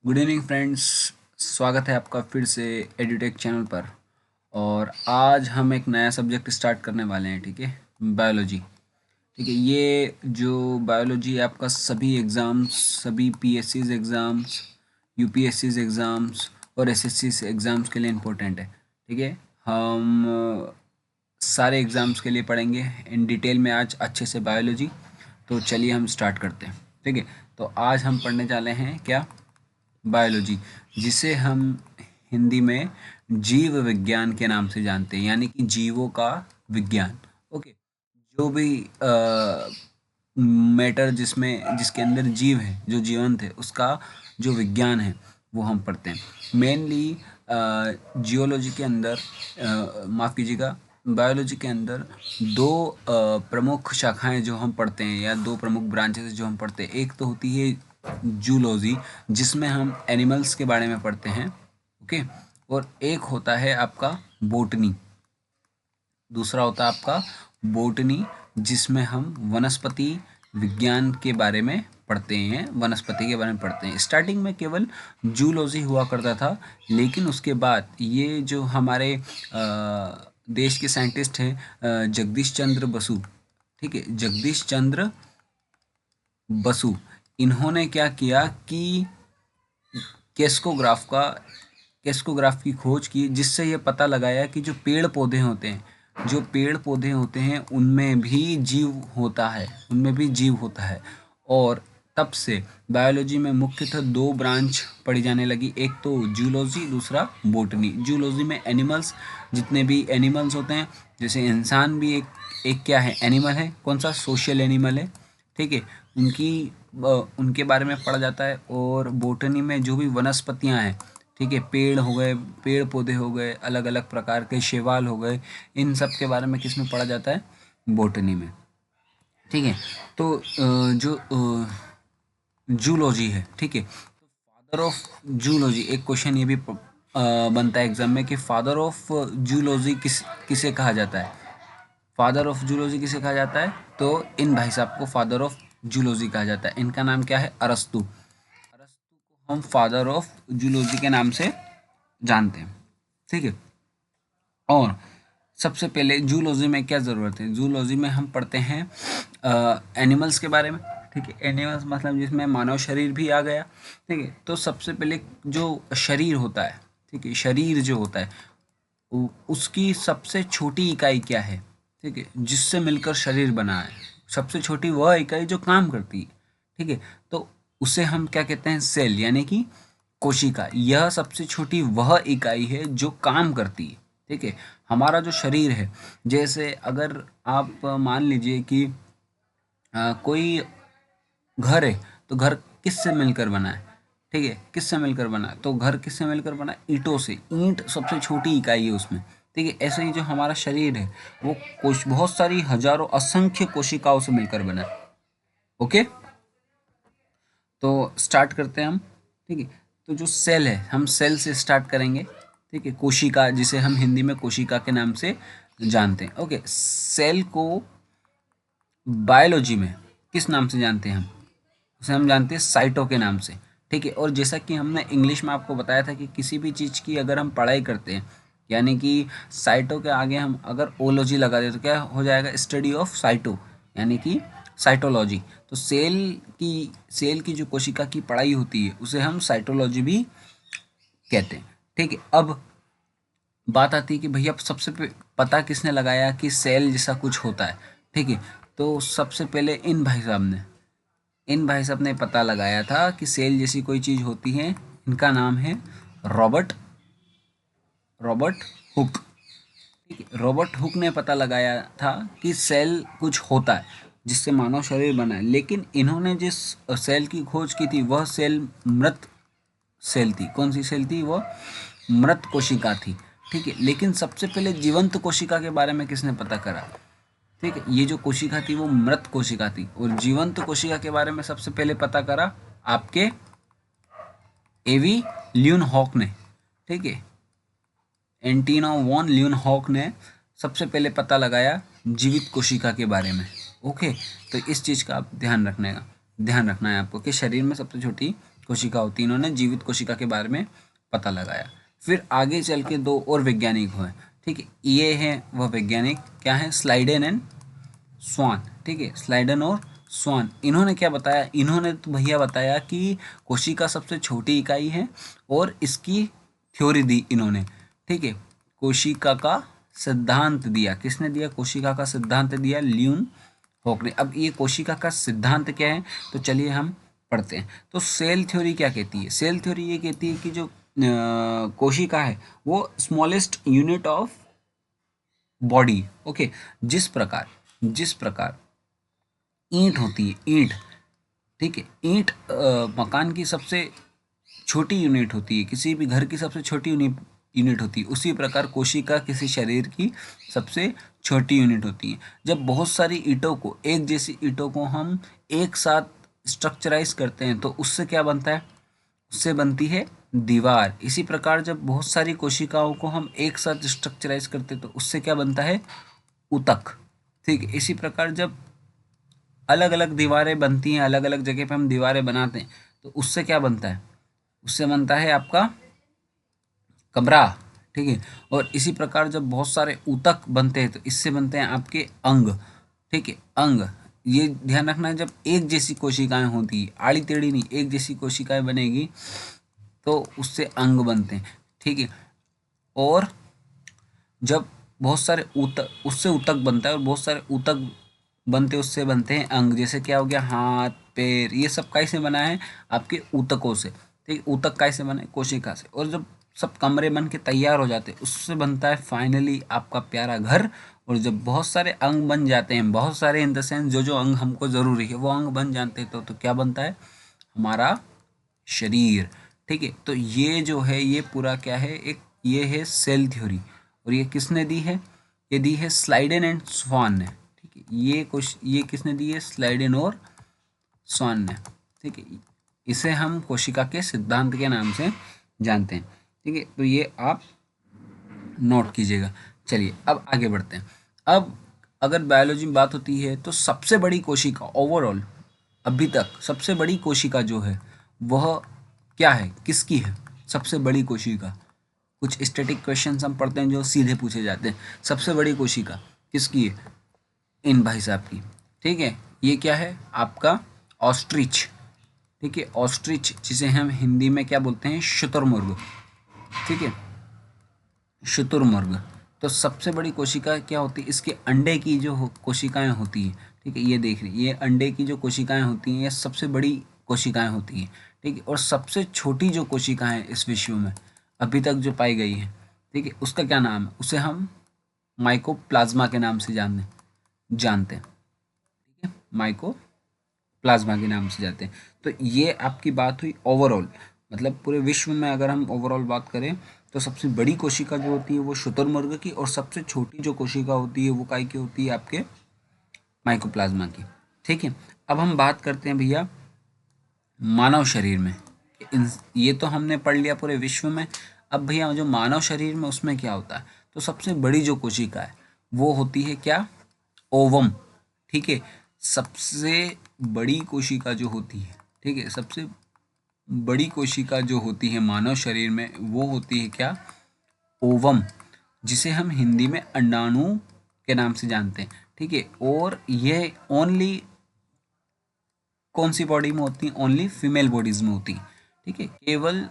Good evening friends. स्वागत है आपका फिर से एडुटेक चैनल पर। और आज हम एक नया सब्जेक्ट स्टार्ट करने वाले हैं। ठीक है, बायोलॉजी। ठीक है, ये जो बायोलॉजी है आपका सभी एग्ज़ाम्स, सभी पीएससीज एग्ज़ाम्स, यूपीएससीज एग्ज़ाम्स और एसएससी एग्ज़ाम्स के लिए इम्पोर्टेंट है। ठीक है, हम सारे एग्ज़ाम्स के लिए पढ़ेंगे इन डिटेल में आज अच्छे से बायोलॉजी। तो चलिए हम स्टार्ट करते हैं। ठीक है, तो आज हम पढ़ने वाले हैं क्या, बायोलॉजी, जिसे हम हिंदी में जीव विज्ञान के नाम से जानते हैं, यानी कि जीवों का विज्ञान। ओके, जो भी मैटर जिसके अंदर जीव है, जो जीवंत है, उसका जो विज्ञान है वो हम पढ़ते हैं। मेनली जियोलॉजी के अंदर, माफ़ कीजिएगा, बायोलॉजी के अंदर दो प्रमुख शाखाएं जो हम पढ़ते हैं, या दो प्रमुख ब्रांचेस जो हम पढ़ते हैं। एक तो होती है जूलॉजी, जिसमें हम एनिमल्स के बारे में पढ़ते हैं। ओके, और एक होता है आपका बोटनी। दूसरा होता है आपका बोटनी, जिसमें हम वनस्पति विज्ञान के बारे में पढ़ते हैं, वनस्पति के बारे में पढ़ते हैं। स्टार्टिंग में केवल जूलॉजी हुआ करता था, लेकिन उसके बाद ये जो हमारे देश के साइंटिस्ट हैं, जगदीश चंद्र बसु। ठीक है, जगदीश चंद्र बसु, इन्होंने क्या किया कि केस्कोग्राफ का केस्कोग्राफ की खोज की, जिससे ये पता लगाया कि जो पेड़ पौधे होते हैं, उनमें भी जीव होता है, और तब से बायोलॉजी में मुख्यतः दो ब्रांच पढ़ी जाने लगी। एक तो जूलॉजी, दूसरा बोटनी। जूलॉजी में एनिमल्स, जितने भी एनिमल्स होते हैं, जैसे इंसान भी एक एक क्या है, एनिमल है। कौन सा? सोशल एनिमल है। ठीक है, उनके बारे में पढ़ा जाता है। और बोटनी में जो भी वनस्पतियां हैं, ठीक है, पेड़ हो गए, पेड़ पौधे हो गए, अलग अलग प्रकार के शैवाल हो गए, इन सब के बारे में किसमें पढ़ा जाता है? बोटनी में। ठीक है, तो जो जूलॉजी है, ठीक है, फादर ऑफ जूलॉजी, एक क्वेश्चन ये भी बनता है एग्जाम में कि फादर ऑफ जूलॉजी किसे कहा जाता है? फादर ऑफ जूलॉजी किसे कहा जाता है? तो इन भाई साहब को फादर ऑफ जूलॉजी कहा जाता है। इनका नाम क्या है? अरस्तु। अरस्तु को हम फादर ऑफ जूलॉजी के नाम से जानते हैं। ठीक है, और सबसे पहले जूलॉजी में क्या ज़रूरत है? जूलॉजी में हम पढ़ते हैं एनिमल्स के बारे में। ठीक है, एनिमल्स मतलब जिसमें मानव शरीर भी आ गया। ठीक है, तो सबसे पहले जो शरीर होता है, ठीक है, शरीर जो होता है, उसकी सबसे छोटी इकाई क्या है? ठीक है, जिससे मिलकर शरीर बना है, सबसे छोटी वह इकाई जो काम करती है। ठीक है, तो उसे हम क्या कहते हैं? सेल, यानी कि कोशिका। यह सबसे छोटी वह इकाई है जो काम करती है। ठीक है, हमारा जो शरीर है, जैसे अगर आप मान लीजिए कि कोई घर है, तो घर किससे मिलकर बना है? ठीक है, किससे मिलकर बना है? तो घर किससे मिलकर बना है? ईंटों से। ईंट सबसे छोटी इकाई है उसमें। ठीक है, ऐसे ही जो हमारा शरीर है, वो बहुत सारी हजारों असंख्य कोशिकाओं से मिलकर बना है। ओके, तो स्टार्ट करते हैं हम। ठीक है, तो जो सेल है, हम सेल से स्टार्ट करेंगे। ठीक है, कोशिका, जिसे हम हिंदी में कोशिका के नाम से जानते हैं। ओके, सेल को बायोलॉजी में किस नाम से जानते हैं हम? उसे हम जानते हैं साइटो के नाम से। ठीक है, और जैसा कि हमने इंग्लिश में आपको बताया था कि किसी भी चीज़ की अगर हम पढ़ाई करते हैं, यानी कि साइटो के आगे हम अगर ओलॉजी लगा दें, तो क्या हो जाएगा? स्टडी ऑफ साइटो, यानी कि साइटोलॉजी। तो सेल की जो कोशिका की पढ़ाई होती है, उसे हम साइटोलॉजी भी कहते हैं। ठीक है, अब बात आती है कि भैया सबसे पता किसने लगाया कि सेल जैसा कुछ होता है? ठीक है, तो सबसे पहले इन भाई साहब ने पता लगाया था कि सेल जैसी कोई चीज़ होती है। इनका नाम है रॉबर्ट रॉबर्ट हुक। ठीक है, रॉबर्ट हुक ने पता लगाया था कि सेल कुछ होता है जिससे मानव शरीर बना है। लेकिन इन्होंने जिस सेल की खोज की थी, वह सेल मृत सेल थी। कौन सी सेल थी? वह मृत कोशिका थी। ठीक है, लेकिन सबसे पहले जीवंत कोशिका के बारे में किसने पता करा? ठीक है, ये जो कोशिका थी वो मृत कोशिका थी, और जीवंत कोशिका के बारे में सबसे पहले पता करा आपके एवी ल्यूनहॉक ने। ठीक है, एंटीना वॉन ल्यूनहॉक ने सबसे पहले पता लगाया जीवित कोशिका के बारे में। ओके, तो इस चीज़ का आप ध्यान रखना है आपको कि शरीर में सबसे छोटी कोशिका होती है। इन्होंने जीवित कोशिका के बारे में पता लगाया। फिर आगे चल के दो और वैज्ञानिक हुए, ठीक है। ये है वह वैज्ञानिक, क्या है, स्लाइडेन एंड स्वान, ठीक है, स्लाइडन और स्वान। इन्होंने क्या बताया, इन्होंने तो भैया बताया कि कोशिका सबसे छोटी इकाई है और इसकी थ्योरी दी इन्होंने, ठीक है। कोशिका का सिद्धांत दिया, किसने दिया, कोशिका का सिद्धांत दिया ल्यून होक ने। अब ये कोशिका का सिद्धांत क्या है, तो चलिए हम पढ़ते हैं। तो सेल थ्योरी क्या कहती है, सेल थ्योरी ये कहती है कि जो कोशिका है वो smallest unit of body, okay. जिस प्रकार ईंट होती है, ईंट, ठीक है, ईंट मकान की सबसे छोटी यूनिट होती है, किसी भी घर की सबसे छोटी यूनिट होती है, उसी प्रकार कोशिका किसी शरीर की सबसे छोटी यूनिट होती है। जब बहुत सारी ईंटों को, एक जैसी ईंटों को हम एक साथ स्ट्रक्चराइज करते हैं तो उससे क्या बनता है, उससे बनती है दीवार। इसी प्रकार जब बहुत सारी कोशिकाओं को हम एक साथ स्ट्रक्चराइज करते हैं तो उससे क्या बनता है, ऊतक, ठीक है। इसी प्रकार जब अलग अलग दीवारें बनती हैं, अलग अलग जगह पे हम दीवारें बनाते हैं तो उससे क्या बनता है, उससे बनता है आपका कमरा, ठीक है। और इसी प्रकार जब बहुत सारे ऊतक बनते हैं तो इससे बनते हैं आपके अंग, ठीक है, अंग। ये ध्यान रखना है, जब एक जैसी कोशिकाएं होती है, आड़ी टेढ़ी नहीं, एक जैसी कोशिकाएं बनेगी तो उससे अंग बनते हैं, ठीक है। और जब बहुत सारे ऊतक, उससे ऊतक बनता है और बहुत सारे ऊतक बनते उससे बनते हैं अंग। जैसे क्या हो गया, हाथ पैर, ये सब कैसे बना है, आपके ऊतकों से, ठीक। ऊतक कैसे बने, कोशिका से। और जब सब कमरे बन के तैयार हो जाते हैं उससे बनता है फाइनली आपका प्यारा घर। और जब बहुत सारे अंग बन जाते हैं, बहुत सारे इन द सेंस जो जो अंग हमको ज़रूरी है वो अंग बन जाते हैं तो क्या बनता है, हमारा शरीर, ठीक है। तो ये जो है ये पूरा क्या है, एक ये है सेल थ्योरी। और ये किसने दी है, ये दी है स्लाइडेन एंड स्वान ने, ठीक है। ये किसने दी है, स्लाइडेन और स्वान ने, ठीक है। इसे हम कोशिका के सिद्धांत के नाम से जानते हैं, ठीक है। तो ये आप नोट कीजिएगा। चलिए अब आगे बढ़ते हैं। अब अगर बायोलॉजी में बात होती है तो सबसे बड़ी कोशिका ओवरऑल, अभी तक सबसे बड़ी कोशिका जो है वह क्या है, किसकी है, सबसे बड़ी कोशिका। कुछ स्टैटिक क्वेश्चंस हम पढ़ते हैं जो सीधे पूछे जाते हैं। सबसे बड़ी कोशिका किसकी है, इन भाई साहब की, ठीक है। ये क्या है आपका ऑस्ट्रिच, ठीक है, ऑस्ट्रिच, जिसे हम हिंदी में क्या बोलते हैं, शुतुरमुर्ग, ठीक है, शुतुरमुर्ग। तो सबसे बड़ी कोशिका क्या होती है, इसके अंडे की जो कोशिकाएं होती हैं, ठीक है, ये देख रही, ये अंडे की जो कोशिकाएं होती हैं ये सबसे बड़ी कोशिकाएं होती हैं, ठीक है। और सबसे छोटी जो कोशिकाएं हैं इस विश्व में अभी तक जो पाई गई है, ठीक है, उसका क्या नाम है, उसे हम माइकोप्लाज्मा के नाम से जानते हैं, ठीक है, माइकोप्लाज्मा के नाम से जानते हैं। तो ये आपकी बात हुई ओवरऑल, मतलब पूरे विश्व में अगर हम ओवरऑल बात करें तो सबसे बड़ी कोशिका जो होती है वो शुतुरमुर्ग की, और सबसे छोटी जो कोशिका होती है वो काय की होती है, आपके माइकोप्लाज्मा की, ठीक है। अब हम बात करते हैं भैया मानव शरीर में। ये तो हमने पढ़ लिया पूरे विश्व में। अब भैया जो मानव शरीर में उसमें क्या होता है, तो सबसे बड़ी जो कोशिका है वो होती है क्या, ओवम, ठीक है। सबसे बड़ी कोशिका जो होती है, ठीक है, सबसे बड़ी कोशिका जो होती है मानव शरीर में वो होती है क्या, ओवम, जिसे हम हिंदी में अंडाणु के नाम से जानते हैं, ठीक है। और ये ओनली कौन सी बॉडी में होती है, ओनली फीमेल बॉडीज में होती है, ठीक है। केवल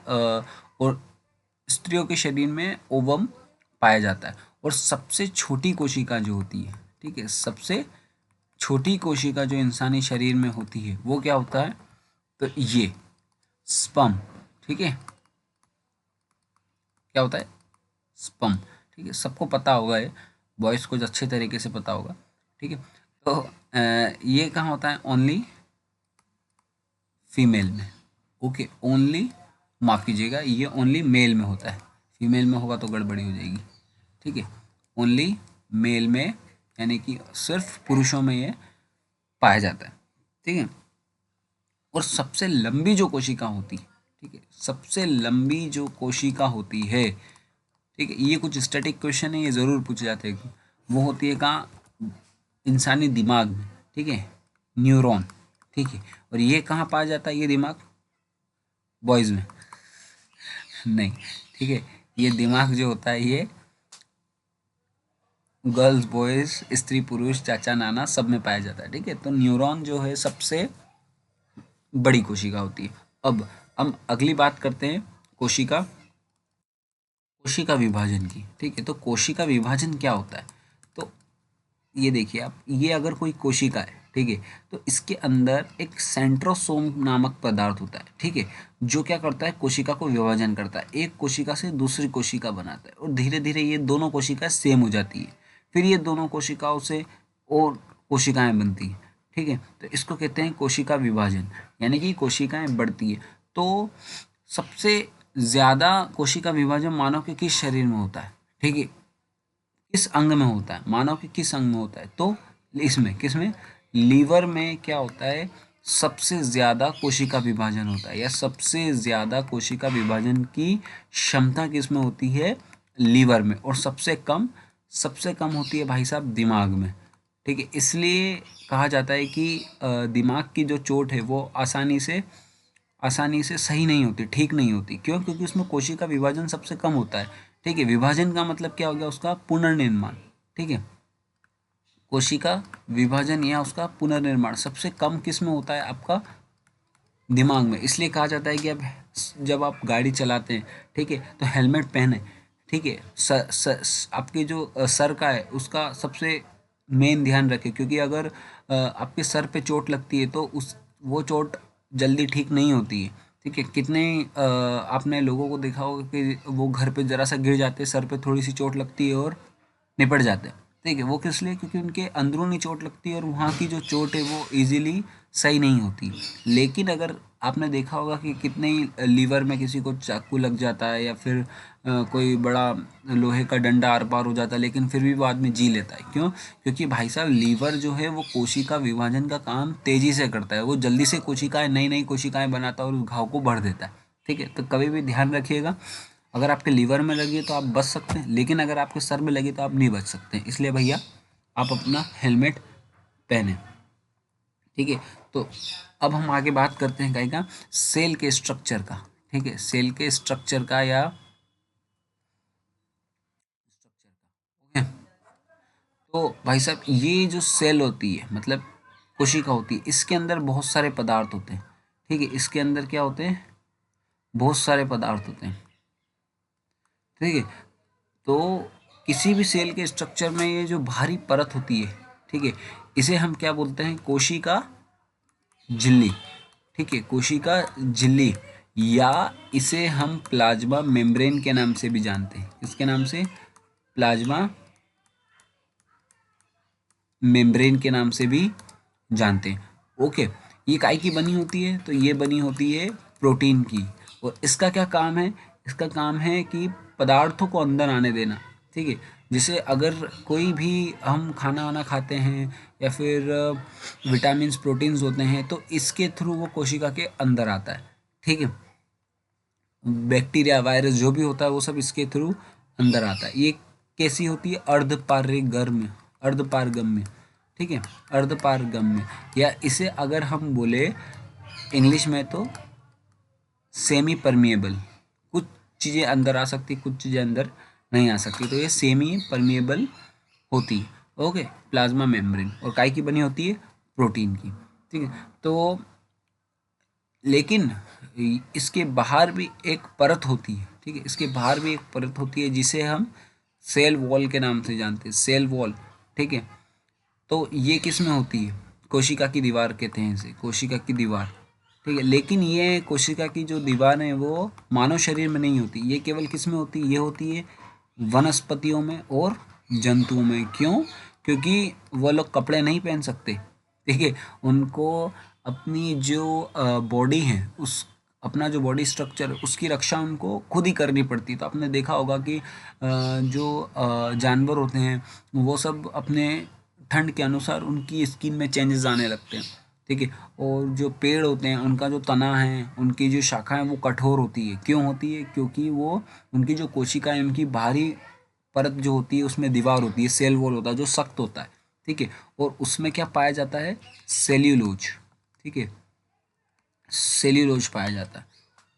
और स्त्रियों के शरीर में ओवम पाया जाता है। और सबसे छोटी कोशिका जो होती है, ठीक है, सबसे छोटी कोशिका जो इंसानी शरीर में होती है वो क्या होता है, तो ये स्पर्म, ठीक है, क्या होता है, स्पर्म, ठीक है। सबको पता होगा, ये बॉयज़ को अच्छे तरीके से पता होगा, ठीक है। तो ये कहाँ होता है, ओनली फीमेल में, ओके, ओनली, माफ़ कीजिएगा, ये ओनली मेल में होता है, फीमेल में होगा तो गड़बड़ी हो जाएगी, ठीक है। ओनली मेल में, यानी कि सिर्फ पुरुषों में ये पाया जाता है, ठीक है। और सबसे लंबी जो कोशिका होती है, ठीक है, सबसे लंबी जो कोशिका होती है, ठीक है, ये कुछ स्टैटिक क्वेश्चन है, ये ज़रूर पूछे जाते हैं। वो होती है कहाँ, इंसानी दिमाग में, ठीक है, न्यूरॉन, ठीक है। और ये कहाँ पाया जाता है ये दिमाग, बॉयज़ में नहीं, ठीक है। ये दिमाग जो होता है ये गर्ल्स, बॉयज़, स्त्री पुरुष, चाचा नाना सब में पाया जाता है, ठीक है। तो न्यूरॉन जो है सबसे बड़ी कोशिका होती है। अब हम अगली बात करते हैं कोशिका कोशिका विभाजन की, ठीक है। तो कोशिका विभाजन क्या होता है? तो ये देखिए आप, ये अगर कोई कोशिका है, ठीक है, तो इसके अंदर एक सेंट्रोसोम नामक पदार्थ होता है, ठीक है, जो क्या करता है, कोशिका को विभाजन करता है, एक कोशिका से दूसरी कोशिका बनाता है, और धीरे धीरे ये दोनों कोशिकाएं सेम हो जाती है। फिर ये दोनों कोशिकाओं से और कोशिकाएं बनती हैं, ठीक है। तो इसको कहते हैं कोशिका विभाजन, यानी कि कोशिकाएं बढ़ती है। तो सबसे ज्यादा कोशिका विभाजन मानव के किस शरीर में होता है, ठीक है, किस अंग में होता है, मानव के किस अंग में होता है? तो इसमें किसमें, लीवर में क्या होता है, सबसे ज्यादा कोशिका विभाजन होता है, या सबसे ज्यादा कोशिका विभाजन की क्षमता किसमें होती है, लीवर में। और सबसे कम होती है भाई साहब दिमाग में, ठीक है। इसलिए कहा जाता है कि दिमाग की जो चोट है वो आसानी से सही नहीं होती, ठीक नहीं होती। क्यों? क्योंकि उसमें कोशिका विभाजन सबसे कम होता है, ठीक है। विभाजन का मतलब क्या हो गया, उसका पुनर्निर्माण, ठीक है। कोशिका विभाजन या उसका पुनर्निर्माण सबसे कम किस में होता है, आपका दिमाग में। इसलिए कहा जाता है कि अब जब आप गाड़ी चलाते हैं, ठीक है, तो हेलमेट पहने, ठीक है। आपके जो सर का है उसका सबसे मेन ध्यान रखें, क्योंकि अगर आपके सर पे चोट लगती है तो उस वो चोट जल्दी ठीक नहीं होती है, ठीक है। कितने आपने लोगों को देखा होगा कि वो घर पे ज़रा सा गिर जाते हैं, सर पे थोड़ी सी चोट लगती है और निपट जाते हैं, ठीक है। वो किस लिए? क्योंकि उनके अंदरूनी चोट लगती है और वहाँ की जो चोट है वो इजीली सही नहीं होती। लेकिन अगर आपने देखा होगा कि कितने ही लीवर में किसी को चाकू लग जाता है, या फिर कोई बड़ा लोहे का डंडा आर पार हो जाता है, लेकिन फिर भी वो आदमी जी लेता है। क्यों? क्योंकि भाई साहब लीवर जो है वो कोशिका विभाजन का काम तेजी से करता है, वो जल्दी से कोशिकाएं, नई नई कोशिकाएं बनाता है और उस घाव को भर देता है, ठीक है। तो कभी भी ध्यान रखिएगा, अगर आपके लीवर में लगी है तो आप बच सकते हैं, लेकिन अगर आपके सर में लगी तो आप नहीं बच सकते। इसलिए भैया आप अपना हेलमेट पहने, ठीक है। तो अब हम आगे बात करते हैं का सेल के स्ट्रक्चर का, ठीक है, सेल के स्ट्रक्चर का या ओके। तो भाई साहब ये जो सेल होती है, मतलब कोशिका होती है, इसके अंदर बहुत सारे पदार्थ होते हैं, ठीक है। इसके अंदर क्या होते हैं, बहुत सारे पदार्थ होते हैं, ठीक है। तो किसी भी सेल के स्ट्रक्चर में ये जो बाहरी परत होती है, ठीक है, इसे हम क्या बोलते हैं, कोशिका झिल्ली, ठीक है, कोशिका झिल्ली, या इसे हम प्लाज्मा मेम्ब्रेन के नाम से भी जानते हैं। किसके नाम से? प्लाज्मा मेम्ब्रेन के नाम से भी जानते हैं, ओके। ये काय की बनी होती है? तो ये बनी होती है प्रोटीन की। और इसका क्या काम है? इसका काम है कि पदार्थों को अंदर आने देना, ठीक है। जैसे अगर कोई भी हम खाना वाना खाते हैं, या फिर विटामिन्स प्रोटीन्स होते हैं, तो इसके थ्रू वो कोशिका के अंदर आता है, ठीक है। बैक्टीरिया, वायरस जो भी होता है वो सब इसके थ्रू अंदर आता है। ये कैसी होती है? अर्धपारगम्य, ठीक है, अर्धपारगम्य, या इसे अगर हम बोले इंग्लिश में तो सेमी परमिएबल। कुछ चीज़ें अंदर आ सकती, कुछ चीज़ें अंदर नहीं आ सकती, तो ये सेमी परमिएबल होती है, ओके। प्लाज्मा मेम्ब्रेन और काय की बनी होती है? प्रोटीन की, ठीक है। तो लेकिन इसके बाहर भी एक परत होती है, ठीक है, इसके बाहर भी एक परत होती है जिसे हम सेल वॉल के नाम से जानते हैं, सेल वॉल, ठीक है। तो ये किस में होती है? कोशिका की दीवार कहते हैं इसे, कोशिका की दीवार, ठीक है। लेकिन ये कोशिका की जो दीवार है वो मानव शरीर में नहीं होती, ये केवल किस में होती है? ये होती है वनस्पतियों में और जंतुओं में। क्यों? क्योंकि वो लोग कपड़े नहीं पहन सकते, ठीक है। उनको अपनी जो बॉडी है, उस अपना जो बॉडी स्ट्रक्चर उसकी रक्षा उनको खुद ही करनी पड़ती है। तो आपने देखा होगा कि जो जानवर होते हैं वो सब अपने ठंड के अनुसार उनकी स्किन में चेंजेस आने लगते हैं, ठीक है। और जो पेड़ होते हैं उनका जो तना है, उनकी जो शाखाएं वो कठोर होती है। क्यों होती है? क्योंकि वो उनकी जो कोशिका है, उनकी बाहरी परत जो होती है उसमें दीवार होती है, सेल वॉल होता है जो सख्त होता है, ठीक है। और उसमें क्या पाया जाता है? सेल्यूलोज, ठीक है, सेल्यूलोज पाया जाता है,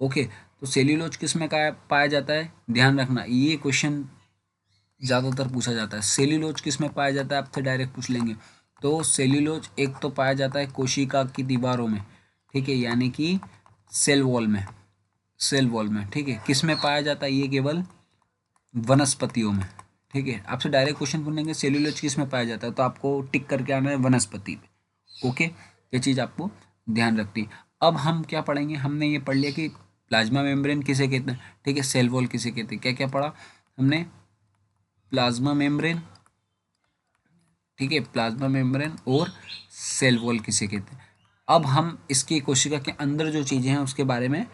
ओके, तो सेल्यूलोज किस में पाया जाता है, ध्यान रखना ये क्वेश्चन ज़्यादातर पूछा जाता है। सेल्यूलोज किस में पाया जाता है, आपसे डायरेक्ट पूछ लेंगे। तो सेल्यूलोज एक तो पाया जाता है कोशिका की दीवारों में, ठीक है, यानी कि सेल वॉल में, सेल वॉल में, ठीक है। किस में पाया जाता है, ये केवल वनस्पतियों में, ठीक है। आपसे डायरेक्ट क्वेश्चन पूछेंगे सेल्यूलोज किस में पाया जाता है, तो आपको टिक करके आना है वनस्पति पे। ओके, ये चीज़ आपको ध्यान रखनी है। अब हम क्या पढ़ेंगे, हमने ये पढ़ लिया कि प्लाज्मा मेम्ब्रेन किसे कहते हैं, ठीक है, सेल वॉल किसे कहते हैं, क्या क्या पढ़ा हमने, प्लाज्मा मेम्ब्रेन, ठीक है, प्लाज्मा मेम्ब्रेन और सेल वॉल किसे कहते हैं। अब हम इसकी कोशिका के अंदर जो चीज़ें हैं उसके बारे में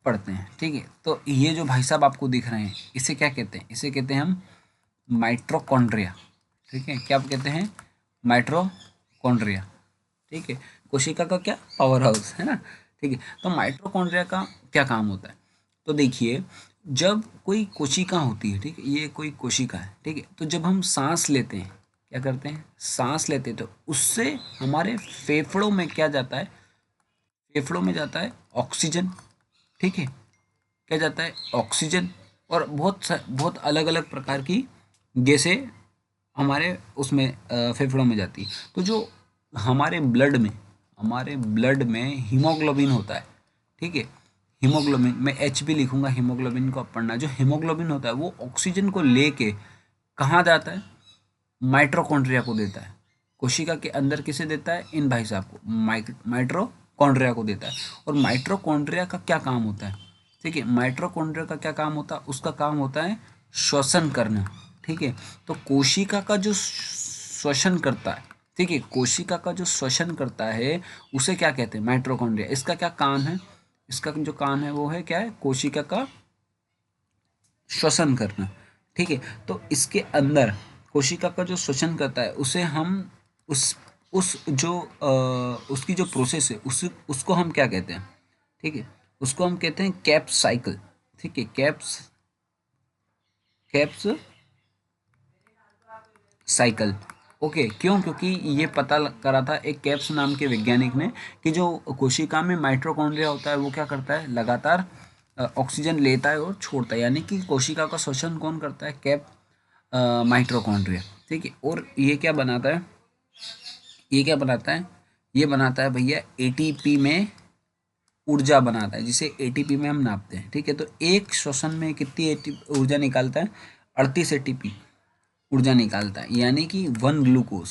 पढ़ते हैं, ठीक है। तो ये जो भाई साहब आपको दिख रहे हैं इसे क्या कहते हैं, इसे कहते हैं हम माइट्रोकॉन्ड्रिया, ठीक है। क्या कहते हैं, माइट्रोकॉन्ड्रिया, ठीक है। कोशिका का क्या पावर हाउस है ना, ठीक है। तो माइट्रोकॉन्ड्रिया का क्या काम होता है, तो देखिए जब कोई कोशिका होती है, ठीक है, ये कोई कोशिका है, ठीक है, तो जब हम सांस लेते हैं, क्या करते हैं, सांस लेते हैं, तो उससे हमारे फेफड़ों में क्या जाता है, फेफड़ों में जाता है ऑक्सीजन, ठीक है, क्या जाता है ऑक्सीजन, और बहुत अलग अलग प्रकार की गैसें हमारे उसमें फेफड़ों में जाती है। तो जो हमारे ब्लड में, हमारे ब्लड में हीमोग्लोबिन होता है, ठीक है, हीमोग्लोबिन, मैं एच भी लिखूंगा, हीमोग्लोबिन को आप पढ़ना। जो हीमोग्लोबिन होता है वो ऑक्सीजन को लेके कहाँ जाता है, माइट्रोकॉन्ड्रिया को देता है। कोशिका के अंदर किसे देता है, इन भाई साहब को, माइट्रोकॉन्ड्रिया को देता है। और माइट्रोकॉन्ड्रिया का क्या काम होता है, ठीक है, माइट्रोकॉन्ड्रिया का क्या काम होता है, उसका काम होता है श्वसन करना, ठीक है। तो कोशिका का जो श्वसन करता है, ठीक है, कोशिका का जो श्वसन करता है उसे क्या कहते हैं, माइट्रोकॉन्ड्रिया। इसका क्या काम है, इसका जो काम है वो है क्या है, कोशिका का श्वसन करना, ठीक है। तो इसके अंदर कोशिका का जो श्वसन करता है उसे हम उस जो उसकी जो प्रोसेस है उसको हम क्या कहते हैं, ठीक है, उसको हम कहते हैं कैप्स साइकिल, ठीक है, कैप्स कैप्स साइकिल। ओके, क्यों, क्योंकि ये पता करा था एक कैप्स नाम के वैज्ञानिक ने कि जो कोशिका में माइट्रोकॉन्ड्रिया होता है वो क्या करता है, लगातार ऑक्सीजन लेता है और छोड़ता है, यानी कि कोशिका का श्वसन कौन करता है, कैप माइट्रोकॉन्ड्रिया, ठीक है। और ये क्या बनाता है, ये क्या बनाता है, ये बनाता है भैया एटीपी में ऊर्जा बनाता है, जिसे एटीपी में हम नापते हैं, ठीक है। तो एक श्वसन में कितनी ऊर्जा निकालता है, 38 एटीपी ऊर्जा निकालता है, यानी कि 1 ग्लूकोज,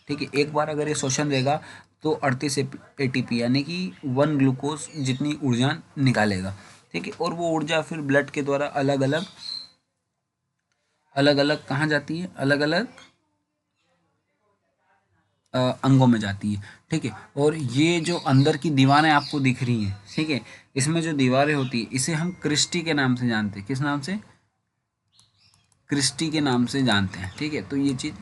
ठीक है। एक बार अगर ये शोषण देगा तो 38 एटीपी यानी कि 1 ग्लूकोज जितनी ऊर्जा निकालेगा, ठीक है। और वो ऊर्जा फिर ब्लड के द्वारा अलग अलग कहाँ जाती है, अलग अलग अंगों में जाती है, ठीक है। और ये जो अंदर की दीवारें आपको दिख रही हैं, ठीक है, इसमें जो दीवारें होती है इसे हम क्रिस्टी के नाम से जानते हैं, किस नाम से, क्रिस्टी के नाम से जानते हैं, ठीक है। तो ये चीज़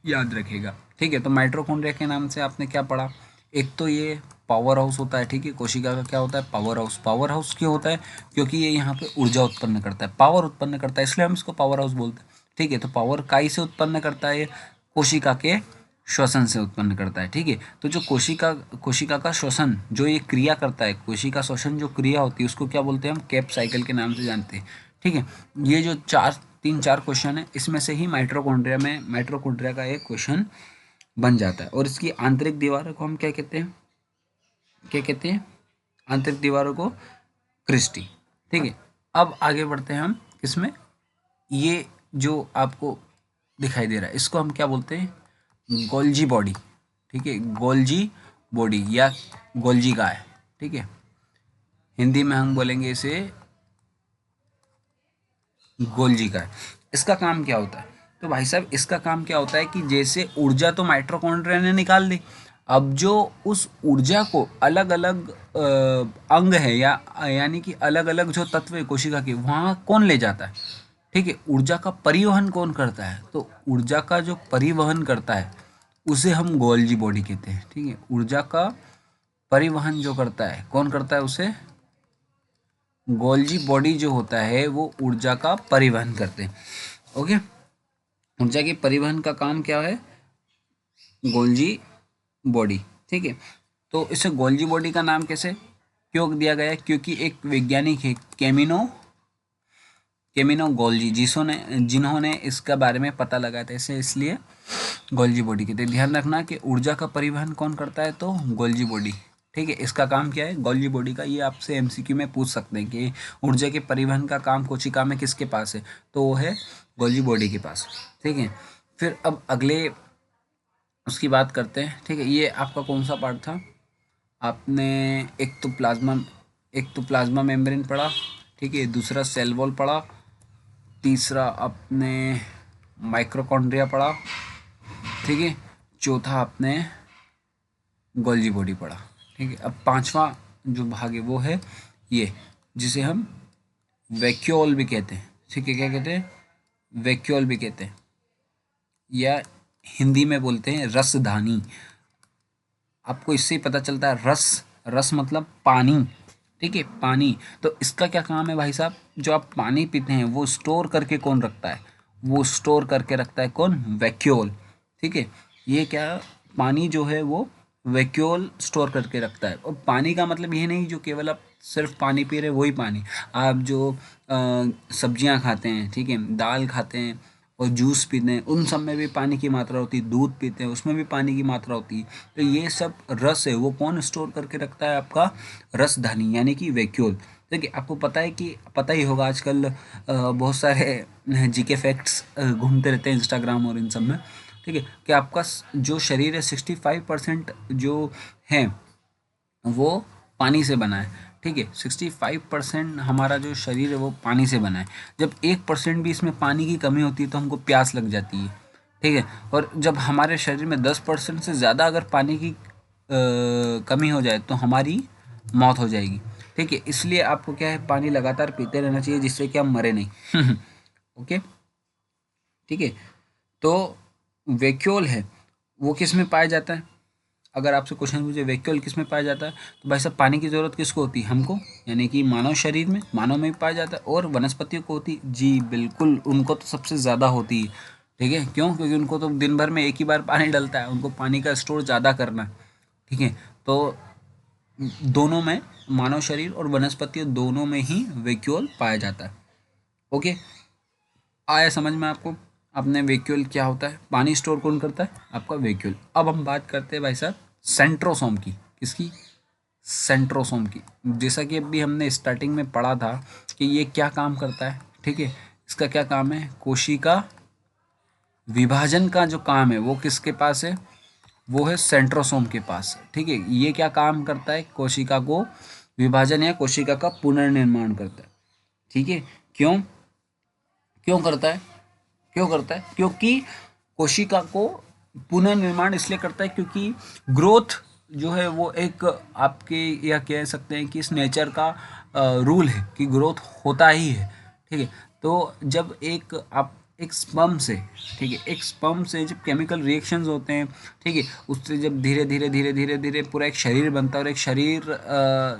याद रखेगा, ठीक है। तो माइट्रोकॉन्ड्रिया के नाम से आपने क्या पढ़ा, एक तो ये पावर हाउस होता है, ठीक है, कोशिका का क्या होता है, पावर हाउस। पावर हाउस क्यों होता है, क्योंकि ये यहाँ पे ऊर्जा उत्पन्न करता है, पावर उत्पन्न करता है, इसलिए हम इसको पावर हाउस बोलते हैं, ठीक है। तो पावर काई से उत्पन्न करता है, ये कोशिका के श्वसन से उत्पन्न करता है, ठीक है। तो जो कोशिका का श्वसन जो ये क्रिया करता है, कोशिका श्वसन जो क्रिया होती है उसको क्या बोलते हैं, हम कैप साइकिल के नाम से जानते हैं, ठीक है। ये जो तीन चार क्वेश्चन है इसमें से ही माइट्रोकॉन्ड्रिया का एक क्वेश्चन बन जाता है। और इसकी आंतरिक दीवारों को हम क्या कहते हैं, क्या कहते हैं, आंतरिक दीवारों को क्रिस्टी, ठीक है। अब आगे बढ़ते हैं हम इसमें, ये जो आपको दिखाई दे रहा है इसको हम क्या बोलते हैं, गोल्जी बॉडी, ठीक है, गोल्जी बॉडी या गोल्जी गाय, ठीक है। हिंदी में हम बोलेंगे इसे गोल्जी का है। इसका काम क्या होता है, तो भाई साहब इसका काम क्या होता है कि जैसे ऊर्जा तो माइट्रोकॉन्ड्रिया ने निकाल दी, अब जो उस ऊर्जा को अलग अलग अंग है या यानी कि अलग अलग जो तत्व है कोशिका के, वहाँ कौन ले जाता है, ठीक है, ऊर्जा का परिवहन कौन करता है, तो ऊर्जा का जो परिवहन करता है उसे हम गोल्जी बॉडी कहते हैं, ठीक है। ऊर्जा का परिवहन जो करता है कौन करता है, उसे गोल्जी बॉडी जो होता है वो ऊर्जा का परिवहन करते हैं, ओके। ऊर्जा के परिवहन का काम क्या है, गोल्जी बॉडी, ठीक है। तो इसे गोल्जी बॉडी का नाम कैसे क्यों दिया गया है? क्योंकि एक वैज्ञानिक है केमिनो गोल्जी जिन्होंने इसका बारे में पता लगाया था, इसे इसलिए गोल्जी बॉडी कहते हैं। ध्यान रखना कि ऊर्जा का परिवहन कौन करता है, तो गोल्जी बॉडी। ठीक है, इसका काम क्या है गोल्जी बॉडी का, ये आपसे एमसीक्यू में पूछ सकते हैं कि ऊर्जा के परिवहन का काम कोशिका में किसके पास है, तो वो है गोल्जी बॉडी के पास। ठीक है, फिर अब अगले उसकी बात करते हैं। ठीक है, ये आपका कौन सा पार्ट था? आपने एक तो प्लाज्मा मेम्ब्रेन पढ़ा। ठीक है, दूसरा सेल वॉल पढ़ा, तीसरा आपने माइक्रोकॉन्ड्रिया पढ़ा। ठीक है, चौथा आपने गोल्जी बॉडी पढ़ा। ठीक है, अब पांचवा जो भाग है वो है ये, जिसे हम वैक्यूल भी कहते हैं। ठीक है, क्या कहते हैं? वैक्यूल भी कहते हैं, या हिंदी में बोलते हैं रसधानी। आपको इससे ही पता चलता है रस मतलब पानी। ठीक है, पानी। तो इसका क्या काम है भाई साहब? जो आप पानी पीते हैं वो स्टोर करके कौन रखता है? वो स्टोर करके रखता है कौन? वैक्यूल। ठीक है, ये क्या, पानी जो है वो वैक्यूल स्टोर करके रखता है। और पानी का मतलब ये नहीं जो केवल आप सिर्फ पानी पी रहे वही पानी। आप जो सब्जियां खाते हैं, ठीक है, दाल खाते हैं और जूस पीते हैं, उन सब में भी पानी की मात्रा होती है। दूध पीते हैं, उसमें भी पानी की मात्रा होती है। तो ये सब रस है, वो कौन स्टोर करके रखता है? आपका रसधानी, यानी कि वैक्यूल। देखिए, आपको पता ही होगा आजकल बहुत सारे जीके फैक्ट्स घूमते रहते हैं इंस्टाग्राम और इन सब में। ठीक है, कि आपका जो शरीर है 65% जो है वो पानी से बना है। ठीक है, 65% हमारा जो शरीर है वो पानी से बना है। जब 1% भी इसमें पानी की कमी होती है तो हमको प्यास लग जाती है। ठीक है, और जब हमारे शरीर में 10% से ज़्यादा अगर पानी की कमी हो जाए तो हमारी मौत हो जाएगी। ठीक है, इसलिए आपको क्या है, पानी लगातार पीते रहना चाहिए जिससे कि हम मरे नहीं। ओके, ठीक है। तो वैक्यूल है वो किस में पाया जाता है? अगर आपसे क्वेश्चन पूछे वैक्यूल किस में पाया जाता है, तो भाई साहब पानी की ज़रूरत किसको होती है? हमको, यानी कि मानव शरीर में, मानव में भी पाया जाता है। और वनस्पतियों को होती? जी बिल्कुल, उनको तो सबसे ज़्यादा होती है। ठीक है, क्यों? क्योंकि उनको तो दिन भर में एक ही बार पानी डलता है, उनको पानी का स्टोर ज़्यादा करना है। ठीक है, तो दोनों में, मानव शरीर और वनस्पतियों दोनों में ही वैक्यूल पाया जाता है। ओके, आया समझ में आपको? आपने वैक्यूल क्या होता है, पानी स्टोर कौन करता है? आपका वैक्यूल। अब हम बात करते हैं भाई साहब सेंट्रोसोम की। किसकी? सेंट्रोसोम की। जैसा कि अभी हमने स्टार्टिंग में पढ़ा था कि ये क्या काम करता है। ठीक है, इसका क्या काम है? कोशिका विभाजन का जो काम है वो किसके पास है? वो है सेंट्रोसोम के पास। ठीक है, ये क्या काम करता है? कोशिका को विभाजन या कोशिका का पुनर्निर्माण करता है। ठीक है, क्यों क्यों करता है? क्यों करता है? क्योंकि कोशिका को पुनर्निर्माण इसलिए करता है क्योंकि ग्रोथ जो है वो एक आपके, या कह सकते हैं कि इस नेचर का रूल है कि ग्रोथ होता ही है। ठीक है, तो जब एक स्पर्म से, ठीक है, एक स्पर्म से जब केमिकल रिएक्शंस होते हैं, ठीक है, उससे जब धीरे धीरे धीरे धीरे धीरे पूरा एक शरीर बनता है, और एक शरीर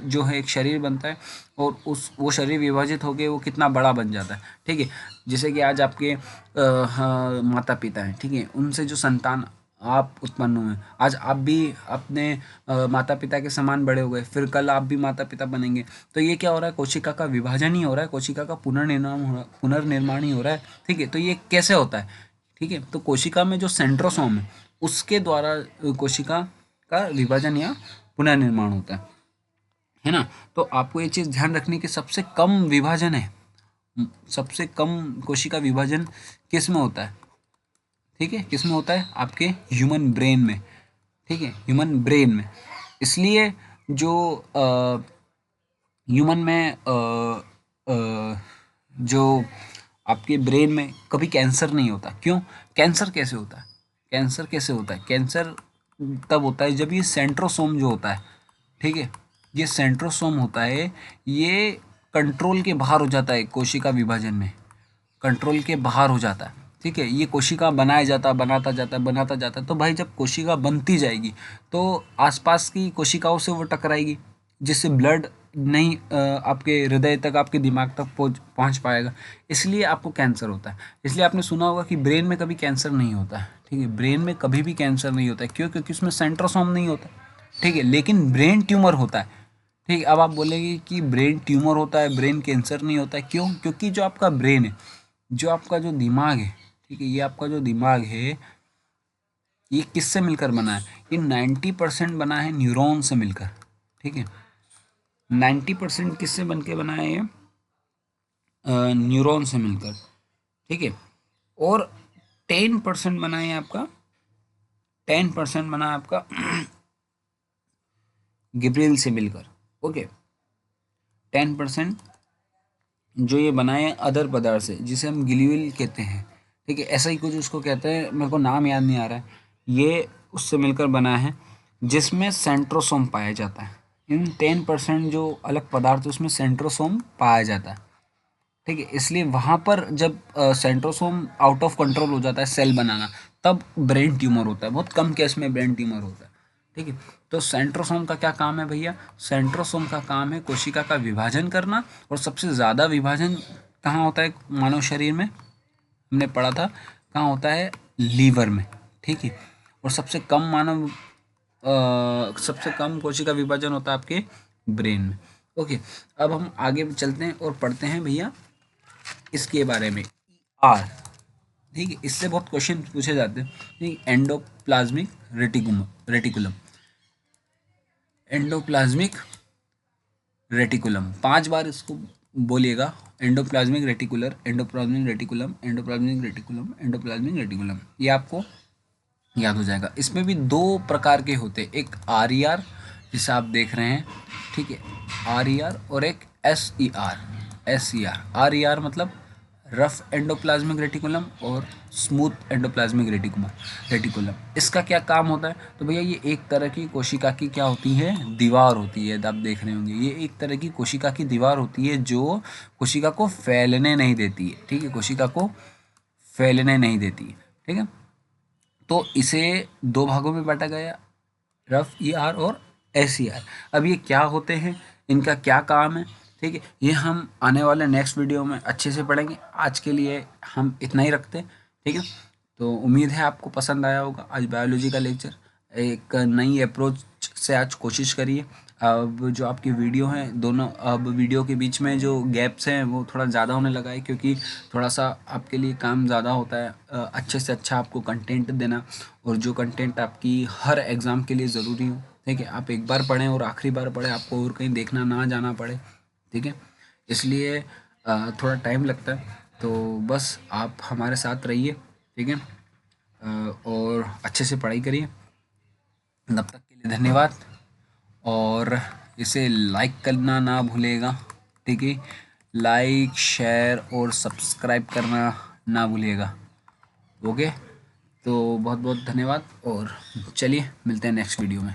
जो है एक शरीर बनता है, और वो शरीर विभाजित होकर वो कितना बड़ा बन जाता है। ठीक है, जैसे कि आज आपके हाँ, माता पिता हैं, ठीक है, उनसे जो संतान आप उत्पन्न हुए, आज आप भी अपने माता पिता के समान बड़े हो गए, फिर कल आप भी माता पिता बनेंगे। तो ये क्या हो रहा है? कोशिका का विभाजन ही हो रहा है, कोशिका का पुनर्निर्माण ही हो रहा है। ठीक है, तो ये कैसे होता है? ठीक है, तो कोशिका में जो सेंट्रोसोम है उसके द्वारा कोशिका का विभाजन या पुनर्निर्माण होता है ना। तो आपको ये चीज़ ध्यान रखनी कि सबसे कम विभाजन है, सबसे कम कोशिका विभाजन किस में होता है? ठीक है, किस में होता है? आपके ह्यूमन ब्रेन में। ठीक है, ह्यूमन ब्रेन में। इसलिए जो ह्यूमन में जो आपके ब्रेन में कभी कैंसर नहीं होता। क्यों? कैंसर कैसे होता है? कैंसर कैसे होता है? कैंसर तब होता है जब ये सेंट्रोसोम जो होता है, ठीक है, ये सेंट्रोसोम होता है, ये कंट्रोल के बाहर हो जाता है कोशिका विभाजन में, कंट्रोल के बाहर हो जाता है। ठीक है, ये कोशिका बनाया जाता, बनाता जाता है। तो भाई जब कोशिका बनती जाएगी तो आसपास की कोशिकाओं से वो टकराएगी, जिससे ब्लड नहीं आपके हृदय तक, आपके दिमाग तक पहुंच पाएगा। इसलिए आपको कैंसर होता है। इसलिए आपने सुना होगा कि ब्रेन में कभी कैंसर नहीं होता है। ठीक है, ब्रेन में कभी भी कैंसर नहीं होता है। क्यों? क्योंकि उसमें सेंट्रोसोम नहीं होता। ठीक है, लेकिन ब्रेन ट्यूमर होता है। ठीक, अब आप बोलेंगे कि ब्रेन ट्यूमर होता है, ब्रेन कैंसर नहीं होता है, क्यों? क्योंकि जो आपका ब्रेन है, जो आपका जो दिमाग है, ठीक है, ये आपका जो दिमाग है ये किससे मिलकर बना है? ये 90% बना है न्यूरॉन से मिलकर। ठीक है, 90% किससे बन के बना है ये? न्यूरॉन से मिलकर। ठीक है, और 10% बना है आपका, 10% बना है आपका गिब्रेल से मिलकर। ओके, 10% जो ये बनाए अदर पदार्थ से, जिसे हम गिल्यूल कहते हैं। ठीक है, ऐसा ही कुछ उसको कहते हैं, मेरे को नाम याद नहीं आ रहा है। ये उससे मिलकर बना है, जिसमें सेंट्रोसोम पाया जाता है। इन 10% जो अलग पदार्थ है उसमें सेंट्रोसोम पाया जाता है। ठीक है, इसलिए वहाँ पर जब सेंट्रोसोम आउट ऑफ कंट्रोल हो जाता है सेल बनाना, तब ब्रेन ट्यूमर होता है। बहुत कम केस में ब्रेन ट्यूमर होता है। ठीक है, तो सेंट्रोसोम का क्या काम है भैया? सेंट्रोसोम का काम है कोशिका का विभाजन करना, और सबसे ज़्यादा विभाजन कहाँ होता है मानव शरीर में? हमने पढ़ा था कहाँ होता है? लीवर में। ठीक है, और सबसे कम कोशिका विभाजन होता है आपके ब्रेन में। ओके, अब हम आगे चलते हैं और पढ़ते हैं भैया इसके बारे में, आर। ठीक है, इससे बहुत क्वेश्चन पूछे जाते हैं। ठीक, एंडोप्लाज्मिक रेटिकुलम, एंडोप्लाज्मिक रेटिकुलम 5 बार इसको बोलिएगा। Endoplasmic reticular, endoplasmic reticulum, endoplasmic reticulum, endoplasmic reticulum, ये आपको याद हो जाएगा। इसमें भी 2 प्रकार के होते हैं, एक आर ई आर जिसे आप देख रहे हैं, ठीक है, आर ई आर, और एक S E R. S E R, R E R मतलब रफ एंडोप्लाज्मिक रेटिकुलम, और स्मूथ एंडोप्लाज्मिक रेटिकुलम। इसका क्या काम होता है? तो भैया ये एक तरह की कोशिका की क्या होती है? दीवार होती है। आप देख रहे होंगे, ये एक तरह की कोशिका की दीवार होती है जो कोशिका को फैलने नहीं देती है। ठीक है, कोशिका को फैलने नहीं देती है। ठीक है, तो इसे 2 भागों में बांटा गया, रफ ई आर और एस ई आर। अब ये क्या होते हैं, इनका क्या काम है? ठीक है, ये हम आने वाले नेक्स्ट वीडियो में अच्छे से पढ़ेंगे। आज के लिए हम इतना ही रखते हैं। ठीक है, तो उम्मीद है आपको पसंद आया होगा आज बायोलॉजी का लेक्चर। एक नई अप्रोच से आज कोशिश करिए। अब जो आपकी वीडियो हैं दोनों, अब वीडियो के बीच में जो गैप्स हैं वो थोड़ा ज़्यादा होने लगा है, क्योंकि थोड़ा सा आपके लिए काम ज़्यादा होता है अच्छे से अच्छा आपको कंटेंट देना, और जो कंटेंट आपकी हर एग्ज़ाम के लिए ज़रूरी हो। ठीक है, आप एक बार पढ़ें और आखिरी बार पढ़ें, आपको और कहीं देखना ना जाना पड़े। ठीक है, इसलिए थोड़ा टाइम लगता है, तो बस आप हमारे साथ रहिए। ठीक है, और अच्छे से पढ़ाई करिए। तब तक के लिए धन्यवाद, और इसे लाइक करना ना भूलिएगा। ठीक है, लाइक, शेयर और सब्सक्राइब करना ना भूलिएगा। ओके, तो बहुत बहुत धन्यवाद, और चलिए मिलते हैं नेक्स्ट वीडियो में।